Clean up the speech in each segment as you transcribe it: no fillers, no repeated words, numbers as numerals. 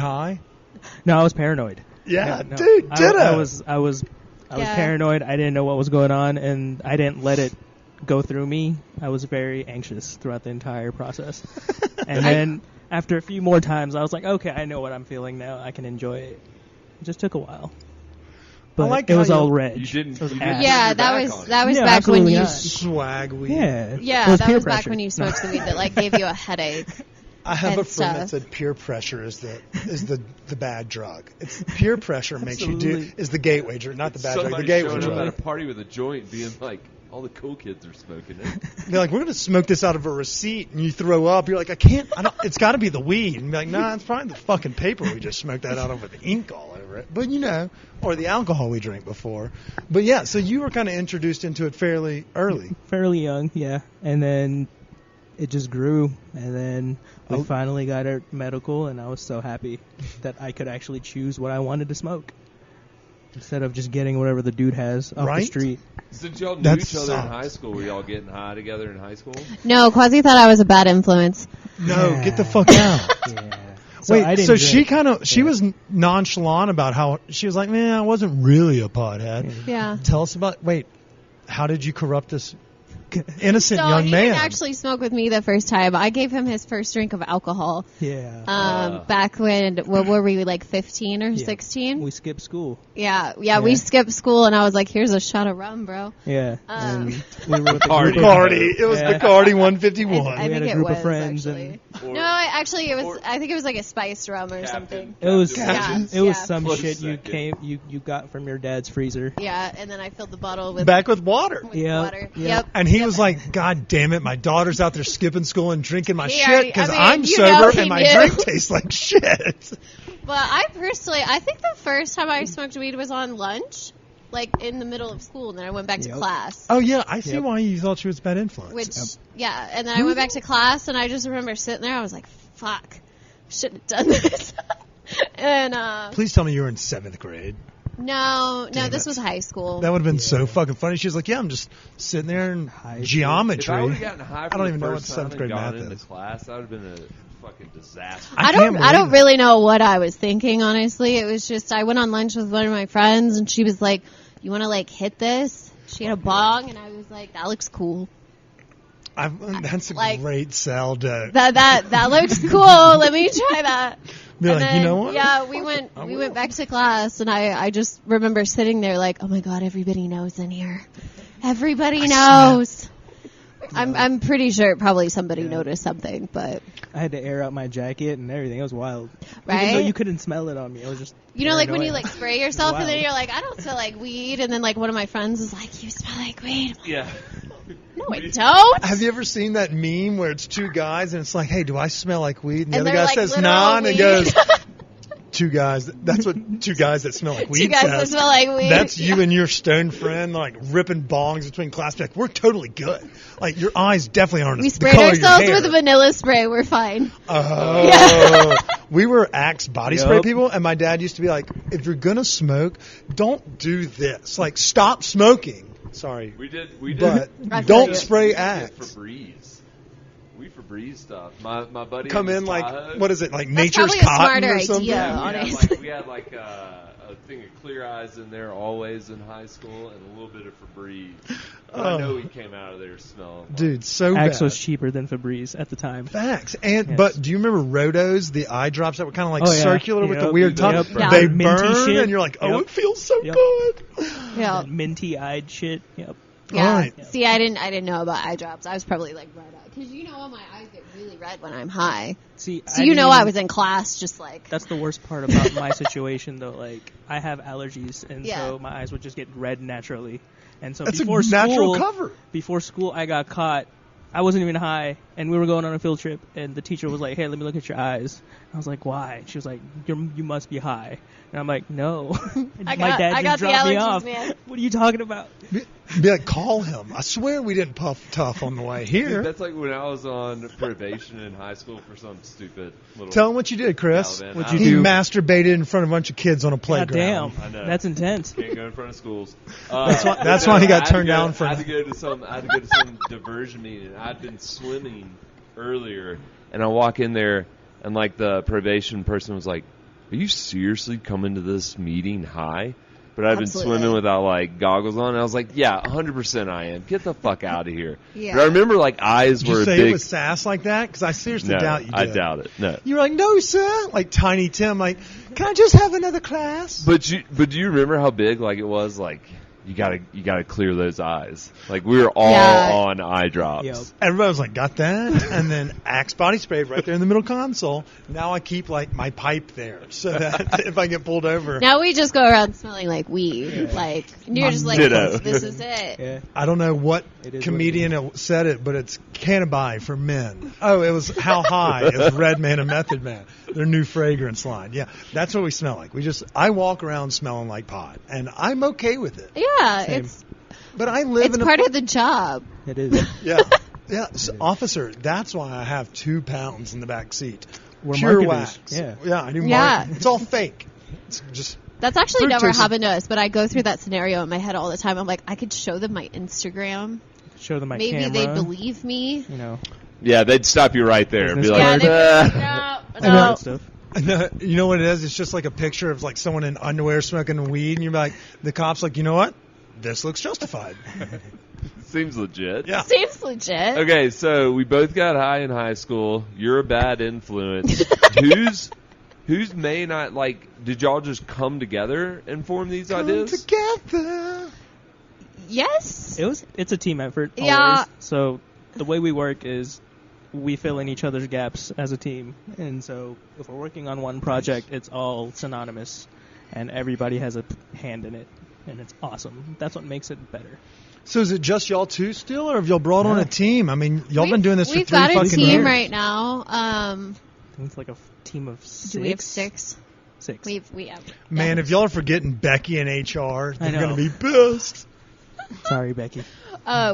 high? No, I was paranoid. Yeah, No. dude, I was paranoid. I didn't know what was going on, and I didn't let it go through me. I was very anxious throughout the entire process. And then after a few more times, I was like, okay, I know what I'm feeling now. I can enjoy it. It just took a while. But like it was how all reg. You didn't Yeah, that was Yeah, back when you. absolutely not. swag weed. Yeah. Yeah, It that peer was back pressure. when you smoked the weed that like gave you a headache. I have and a friend that stuff. said peer pressure is the bad drug. It's peer pressure makes you Absolutely. is the gateway drug, not the bad drug. The Somebody gateway showing up drug. at a party with a joint being like, all the cool kids are smoking it. They're like, we're going to smoke this out of a receipt, and you throw up. You're like, I can't. It's got to be the weed. And be like, nah, it's probably the fucking paper we just smoked that out of with ink all over it. But or the alcohol we drank before. But yeah, so you were kind of introduced into it fairly early. Fairly young, yeah. And then it just grew. And then we finally got our medical, and I was so happy that I could actually choose what I wanted to smoke instead of just getting whatever the dude has off the street. Since y'all knew That each other in sucks. high school, were y'all getting high together in high school? No, Qazi thought I was a bad influence. No, Yeah. get the fuck out. Yeah. Wait, I didn't so drink. she was nonchalant about how she was like, man, I wasn't really a pothead. Yeah. Tell us how did you corrupt this innocent So young he man? didn't actually smoke with me the first time. I gave him his first drink of alcohol. Yeah. Back when, what were we, like 15 or 16? We skipped school. Yeah, we skipped school, and I was like, here's a shot of rum, bro. Yeah. Um, And we were with the Bacardi. group of- Bacardi. It was Yeah. Bacardi 151. I We had think a it group was, of friends actually. Or- No, I think it was like a spiced rum or something. It was Yeah. it was Yeah. some Close shit second. you got from your dad's freezer. Yeah, and then I filled the bottle with, Back with water. Yeah. water. Yeah. Yep. And he was like, God damn it, my daughter's out there skipping school and drinking my He shit already- because I mean, I'm you know sober he and my knew. drink tastes like shit. But I think the first time I smoked weed was on lunch, like in the middle of school, and then I went back to Yep. class. Oh, yeah, I see Yep. why you thought she was a bad influence. Which, yeah, and then I went back to class, and I just remember sitting there, I was like, fuck, shouldn't have done this. And, Please tell me you were in 7th grade. no, Damn this it. was high school. That would have been so fucking funny. She was like, yeah, I'm just sitting there in High school. geometry. If I would have gotten high for I don't the even know what first time 7th and grade gone math into is. class, that would have been a fucking disaster. I can't don't believe it. really know what I was thinking, honestly. It was just, I went on lunch with one of my friends, and she was like, you want to, like, hit this? She had a bong, and I was like, that looks cool. That's a Like- great sell, dude. That looks cool. Let me try that. Be And like, then, you know what? Yeah, we went back to class, and I just remember sitting there like, oh my god, everybody knows in here. Everybody knows. I'm pretty sure probably somebody noticed something, but I had to air out my jacket and everything. It was wild. Even Right? though you couldn't smell it on me. It was just you know, like when you paranoia. like spray yourself, and then Wild. you're like, I don't smell like weed, and then like one of my friends is like, you smell like weed. Yeah. No, I don't. Have you ever seen that meme where it's two guys and it's like, hey, do I smell like weed? And the And other they're guy like says, literal nah, and it weed. goes, two guys. That's what two guys that smell like weed Two guys says. that smell like weed. That's you and your stoned friend, like ripping bongs between class. Like, we're totally good. Like, your eyes definitely aren't We the sprayed color of your ourselves hair. with vanilla spray. We're fine. Oh, we were Axe body spray Yup. people, and my dad used to be like, if you're gonna smoke, don't do this. Like, stop smoking. Sorry, We did. I but feel don't you. spray We did Axe. Febreze. We Febreze stuff. My buddy Come was in like, Tahoe. what is it, like That's nature's probably a cotton smarter or something? idea. Yeah, we had honest. like a thing of Clear Eyes in there always in high school, and a little bit of Febreze. But I know he came out of there smelling. Like, Dude, so Axe bad. was cheaper than Febreze at the time. Facts. And Yes. but do you remember Rotos, the eye drops that were kind of like Oh, yeah. circular with the Yep. weird tongue? Yep. Yeah. They Minty burn, shit. and you're like, oh, Yep. it feels so Yep. good. Yeah. That minty-eyed shit. Yep. Yeah. All right. See, I didn't know about eye drops. I was probably like red eyed because you know my eyes get really red when I'm high. See, So you know I was in class just like. That's the worst part about my situation, though. Like, I have allergies, and Yeah. so my eyes would just get red naturally. And so That's before a natural school, cover. Before school, I got caught. I wasn't even high, and we were going on a field trip, and the teacher was like, "Hey, let me look at your eyes." I was like, "Why?" She was like, you must be high." And I'm like, "No, I my dad got just the dropped me allergies, off." man. What are you talking about? Be like, call him. I swear we didn't puff tough on the way here. Dude, that's like when I was on probation in high school for some stupid little. Tell him what you did, Chris. Galvin. What'd I you He do? masturbated in front of a bunch of kids on a God playground. damn, I know. that's intense. Can't go in front of schools. That's why he got I had to turned go- down for I had that. to go to some diversion meeting. I'd been swimming earlier, and I walk in there, and like the probation person was like, are you seriously coming to this meeting high? But I've Absolutely. been swimming without, like, goggles on. And I was like, yeah, 100% I am. Get the fuck out of here. Yeah. But I remember, like, eyes Did were you a say big... it with sass like that? Because I seriously No, doubt you did. I doubt it. No. You were like, no, sir. Like Tiny Tim, like, can I just have another class? But do you remember how big, like, it was? Like, you gotta clear those eyes. Like, we were all on eye drops. Yep. Everybody was like, got that? And then Axe body spray right there in the middle console. Now I keep, like, my pipe there so that if I get pulled over. Now we just go around smelling like weed. Like, and you're just like, Ditto. this is it. Yeah. I don't know what It is comedian said it, but it's Cannabis for men. Oh, it was How High. It was Red Man and Method Man. Their new fragrance line. Yeah, that's what we smell like. I walk around smelling like pot, and I'm okay with it. Yeah, Same. But I live it's in part of the job. It is. Yeah. Yeah, so, officer, that's why I have 2 pounds in the back seat. We're Pure marketers. wax. Yeah. I do Yeah. market. It's all fake. It's just That's actually Fruit never tastes- happened to us, but I go through that scenario in my head all the time. I'm like, I could show them my Instagram. Show them my Maybe camera. they believe me. You know. Yeah, they'd stop you right there and be Business like, Yeah, "Ah." no, know. no. Stuff. you know what it is? It's just like a picture of like someone in underwear smoking weed, and you're like, the cop's like, you know what? This looks justified. Seems legit. Yeah. Seems legit. Okay, so we both got high in high school. You're a bad influence. who's may not, like, did y'all just come together and form these Come ideas? together. Yes. It's a team effort. Yeah. Always. So the way we work is we fill in each other's gaps as a team, and so if we're working on one project, it's all synonymous, and everybody has a hand in it, and it's awesome. That's what makes it better. So is it just y'all two still, or have y'all brought on Yeah. a team? I mean, y'all been doing this for We've 3 got a fucking team years. right now. I think it's like a team of 6. Do we have 6? 6. We have. Man, yeah. if y'all are forgetting Becky and HR, they're know. going to be pissed. Sorry, Becky.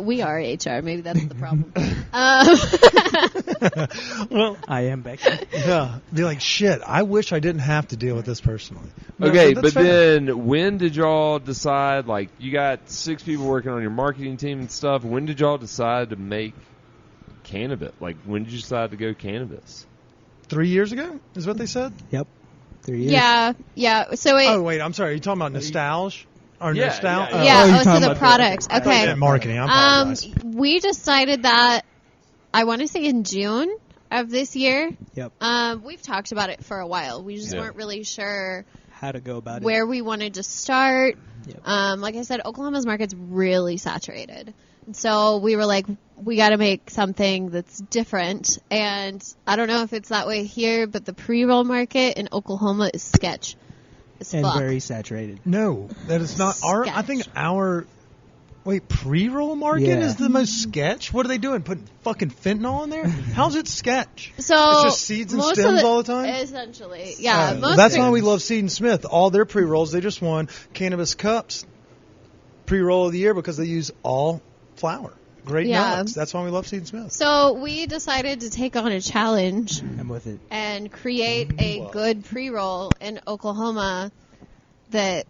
We are HR. Maybe that's the problem. Well, I am Becky. yeah. Be like, shit, I wish I didn't have to deal with this personally. No, Okay, that's but fair. then when did y'all decide, like, you got 6 people working on your marketing team and stuff. When did y'all decide to make cannabis? Like, when did you decide to go cannabis? 3 years ago is what they said? Yep. 3 years. Yeah. So it. Oh, wait, I'm sorry. Are you talking about nostalgia? Or Yeah, nostalgia? yeah, Yeah. you're Oh, so talking the about product. I thought you Okay. meant marketing. I apologize. We decided that I want to say in June of this year. Yep. We've talked about it for a while. We just Yeah. weren't really sure How to go about where we wanted to start. Yep. Like I said, Oklahoma's market's really saturated. And so we were like, we got to make something that's different. And I don't know if it's that way here, but the pre-roll market in Oklahoma is sketch as and fuck. very saturated. No, that is not our. I think our. Wait, pre-roll market Yeah. is the most sketch? What are they doing? Putting fucking fentanyl in there? How's it sketch? So It's just seeds and most stems of all the time? Essentially, yeah. Well, most that's pre- why we love Seed and Smith. All their pre-rolls, they just won Cannabis Cups pre-roll of the year because they use all flour. Great Yeah. nuts. That's why we love Seed and Smith. So we decided to take on a challenge I'm with it. and create a good pre-roll in Oklahoma that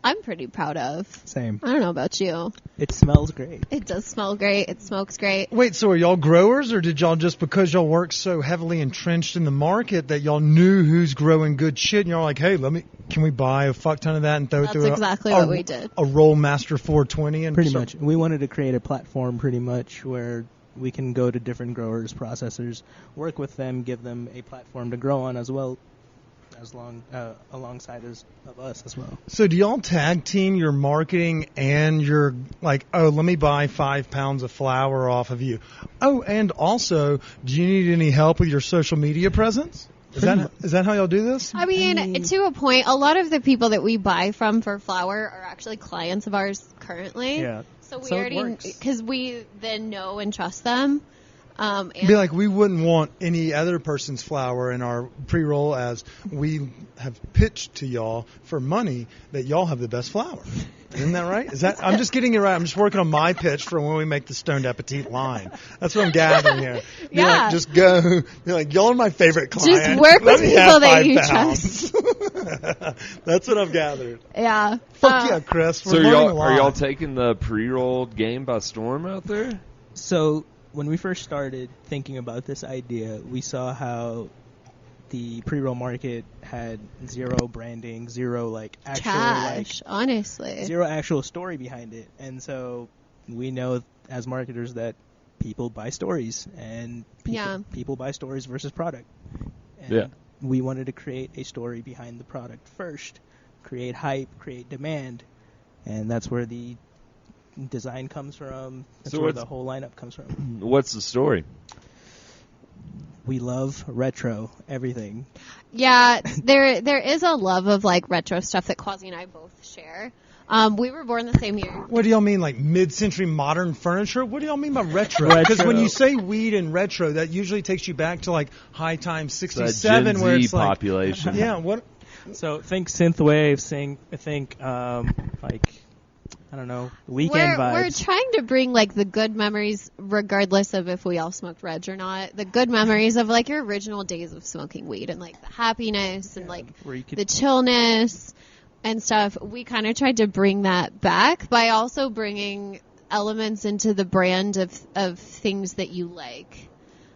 I'm pretty proud of. Same. I don't know about you. It smells great. It does smell great. It smokes great. Wait, so are y'all growers, or did y'all just because y'all work so heavily entrenched in the market that y'all knew who's growing good shit, and y'all like, hey, can we buy a fuck ton of that and throw it That's through exactly what we did. a Roll Master 420 and Pretty start- much. We wanted to create a platform pretty much where we can go to different growers, processors, work with them, give them a platform to grow on as well, alongside of us as well. So do y'all tag team your marketing and your like, oh, let me buy 5 pounds of flour off of you? Oh, and also, do you need any help with your social media presence? Is that how y'all do this? I mean, to a point, a lot of the people that we buy from for flour are actually clients of ours currently. Yeah. So we So it already, works. because we then know and trust them. And Be like, we wouldn't want any other person's flour in our pre-roll, as we have pitched to y'all for money that y'all have the best flour. Isn't that right? I'm just getting it right. I'm just working on my pitch for when we make the Stoned Appetit line. That's what I'm gathering here. Be Yeah. like, just go. Be like, y'all are my favorite client. Just work Let with me have people that 5 you pounds. That's what I've gathered. yeah. Fuck yeah, Chris. We're So learning a are lot. y'all taking the pre-rolled game by storm out there? So when we first started thinking about this idea, we saw how the pre-roll market had zero branding, zero like actual Trash, honestly. zero actual story behind it. And so we know as marketers that people buy stories, and people buy stories versus product. And we wanted to create a story behind the product first, create hype, create demand, and that's where the design comes from. That's where the whole lineup comes from. What's the story? We love retro everything. Yeah, there is a love of like retro stuff that Qazi and I both share. We were born the same year. What do y'all mean, like mid-century modern furniture? What do y'all mean by retro? Because when you say weed and retro, that usually takes you back to like High Times '67, Gen Z where it's like population. Yeah, what? So think synthwave, think like I don't know, weekend vibes. We're trying to bring like the good memories, regardless of if we all smoked reg or not. The good memories of like your original days of smoking weed and like the happiness and like the chillness and stuff. We kind of tried to bring that back by also bringing elements into the brand of things that you like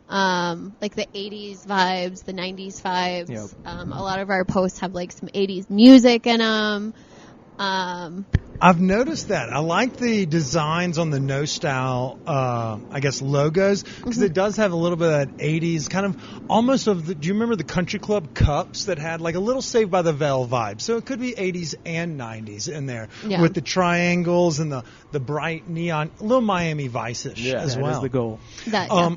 the 80s vibes, the 90s vibes. Yep. A lot of our posts have like some 80s music in them. I've noticed that. I like the designs on the NoStal, I guess, logos, because it does have a little bit of that 80s kind of almost of the, do you remember the country club cups that had like a little Saved by the Bell vibe? So it could be 80s and 90s in there with the triangles and the bright neon, a little Miami Vice-ish as well. That is the goal.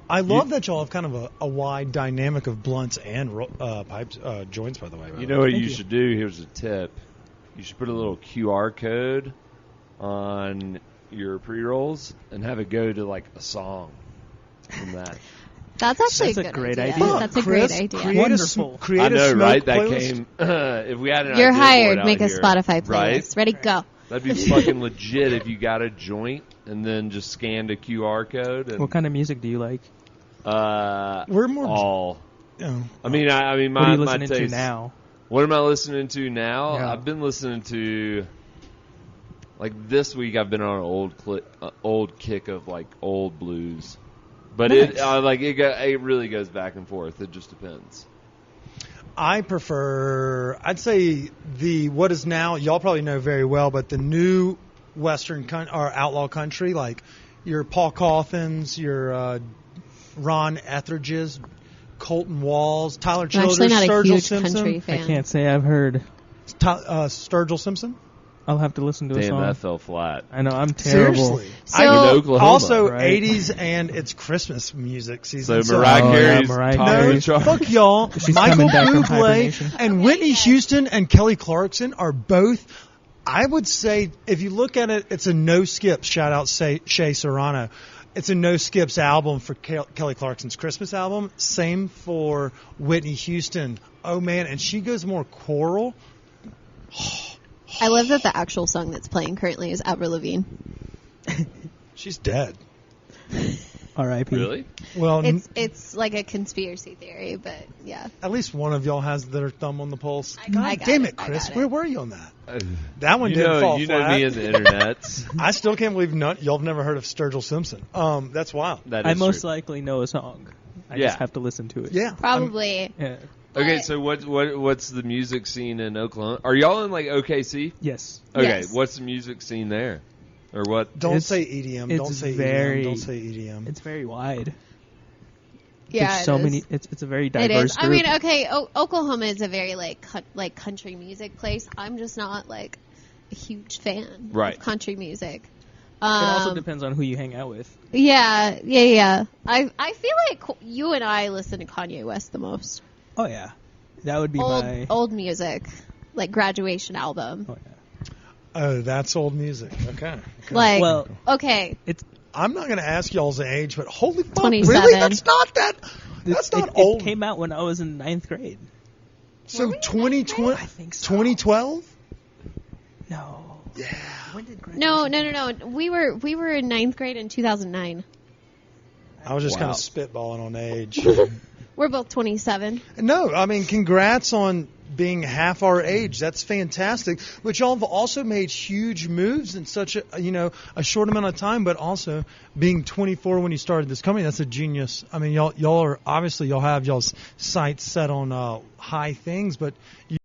I love that y'all have kind of a wide dynamic of blunts and pipes, joints, by the way. You know what you should do? Here's a tip. You should put a little QR code on your pre-rolls and have it go to like a song from that. That's actually a great idea. That's a great idea. Wonderful. I know, right? That came. If we had an You're idea hired. for it Make a out here, Spotify playlist. Right? Ready, go. That'd be fucking legit if you got a joint and then just scanned a QR code. And, What kind of music do you like? We're more all. Oh. I mean, my What are you listening taste, to now? What am I listening to now? Yeah. I've been listening to, like this week, I've been on an old kick of like old blues, but Nice. it really goes back and forth. It just depends. I prefer, I'd say what is now, y'all probably know very well, but the new Western or outlaw country, like your Paul Cawthons, your Ron Etheridge's, Colton Walls, Tyler I'm Childers, actually not a Sturgill huge Simpson. country fan. I can't say I've heard. Sturgill Simpson? I'll have to listen to a Damn, song. that fell flat. I know, I'm terrible. Seriously. So- in Oklahoma. Also, right? 80s and it's Christmas music season. So Mariah Carey's Mariah top Carey. of the No, chart. fuck y'all. She's Michael coming back from Bublé hibernation. and Whitney Houston and Kelly Clarkson are both, I would say, if you look at it, it's a no skips. Shout out Shea Serrano. It's a no skips album for Kelly Clarkson's Christmas album. Same for Whitney Houston. Oh man, and she goes more choral. I love that the actual song that's playing currently is Avril Lavigne. She's dead. R.I.P. Really? Well, It's like a conspiracy theory, but yeah. at least one of y'all has their thumb on the pulse. I God got damn it, it, I Chris. got it. Where were you on that? That one didn't fall You flat. know me and the internet. I still can't believe y'all have never heard of Sturgill Simpson. That's wild. That I is most true. likely know a song. I Yeah. just have to listen to it. Yeah. Probably. Yeah. Okay, so what's the music scene in Oklahoma? Are y'all in like OKC? Yes. Okay, Yes. What's the music scene there? Or what? Don't It's- say EDM. it's Don't say very- EDM. Don't say EDM. It's very wide. Yeah, There's it so is. many. It's a very It diverse is. group. I mean, okay, Oklahoma is a very like country music place. I'm just not like a huge fan Right. of country music. It also depends on who you hang out with. Yeah. I feel like you and I listen to Kanye West the most. Oh yeah, that would be my. Old music, like graduation album. Oh, yeah. Oh, that's old music. Okay. Like, Well, okay, I'm not going to ask y'all's age, but holy fuck, 27. really? That's not that. That's not it old. came out when I was in 9th grade. So Were we in 2020, I think so. 2012? No. Yeah. When did no. We were in 9th grade in 2009. I was just Wow. kind of spitballing on age. We're both 27. No, I mean, congrats on being half our age. That's fantastic. But y'all have also made huge moves in such a short amount of time. But also being 24 when you started this company, that's a genius. I mean, y'all are obviously y'all have y'all's sights set on high things, but you